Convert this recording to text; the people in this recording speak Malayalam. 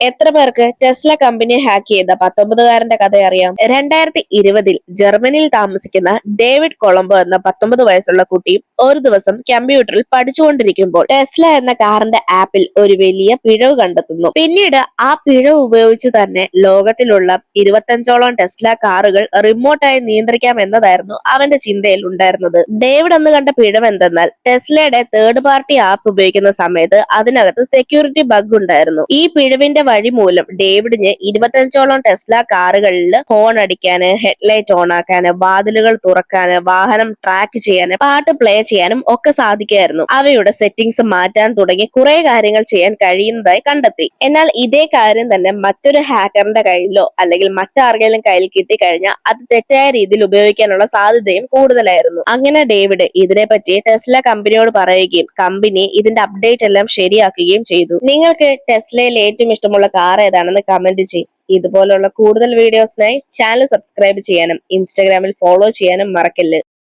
എത്ര പേർക്ക് ടെസ്ല കമ്പനിയെ ഹാക്ക് ചെയ്ത 19കാരന്റെ കഥ അറിയാം? 2020 ജർമ്മനിയിൽ താമസിക്കുന്ന ഡേവിഡ് കൊളംബോ എന്ന 19 വയസ്സുള്ള കുട്ടി ഒരു ദിവസം കമ്പ്യൂട്ടറിൽ പഠിച്ചുകൊണ്ടിരിക്കുമ്പോൾ ടെസ്ല എന്ന കാറിന്റെ ആപ്പിൽ ഒരു വലിയ പിഴവ് കണ്ടെത്തുന്നു. പിന്നീട് ആ പിഴവ് ഉപയോഗിച്ച് തന്നെ ലോകത്തിലുള്ള 25ഓളം ടെസ്ല കാറുകൾ റിമോട്ടായി നിയന്ത്രിക്കാം എന്നതായിരുന്നു അവന്റെ ചിന്തയിൽ ഉണ്ടായിരുന്നത്. ഡേവിഡ് അന്ന് കണ്ട പിഴവ് എന്തെന്നാൽ ടെസ്ലയുടെ തേർഡ് പാർട്ടി ആപ്പ് ഉപയോഗിക്കുന്ന സമയത്ത് അതിനകത്ത് സെക്യൂരിറ്റി ബഗ് ഉണ്ടായിരുന്നു. ഈ പിഴവിന്റെ വഴി മൂലം ഡേവിഡിന് 25ഓളം ടെസ്ല കാറുകളിൽ ഹോൺ അടിക്കാന്, ഹെഡ്ലൈറ്റ് ഓൺ ആക്കാന്, വാതിലുകൾ തുറക്കാന്, വാഹനം ട്രാക്ക് ചെയ്യാന്, പാട്ട് പ്ലേ ചെയ്യാനും ഒക്കെ സാധിക്കുമായിരുന്നു. അവയുടെ സെറ്റിംഗ്സ് മാറ്റാൻ തുടങ്ങി കുറെ കാര്യങ്ങൾ ചെയ്യാൻ കഴിയുന്നതായി കണ്ടെത്തി. എന്നാൽ ഇതേ കാര്യം തന്നെ മറ്റൊരു ഹാക്കറിന്റെ കയ്യിലോ അല്ലെങ്കിൽ മറ്റാർക്കെങ്കിലും കയ്യിൽ കിട്ടിക്കഴിഞ്ഞാൽ അത് തെറ്റായ രീതിയിൽ ഉപയോഗിക്കാനുള്ള സാധ്യതയും കൂടുതലായിരുന്നു. അങ്ങനെ ഡേവിഡ് ഇതിനെപ്പറ്റി ടെസ്ല കമ്പനിയോട് പറയുകയും കമ്പനി ഇതിന്റെ അപ്ഡേറ്റ് എല്ലാം ശരിയാക്കുകയും ചെയ്തു. നിങ്ങൾക്ക് ടെസ്ലയിൽ ഏറ്റവും ഇഷ്ടമുള്ള കാർ ഏതാണെന്ന് കമന്റ് ചെയ്യും. ഇതുപോലുള്ള കൂടുതൽ വീഡിയോസിനായി ചാനൽ സബ്സ്ക്രൈബ് ചെയ്യാനും ഇൻസ്റ്റാഗ്രാമിൽ ഫോളോ ചെയ്യാനും മറക്കല്ല്.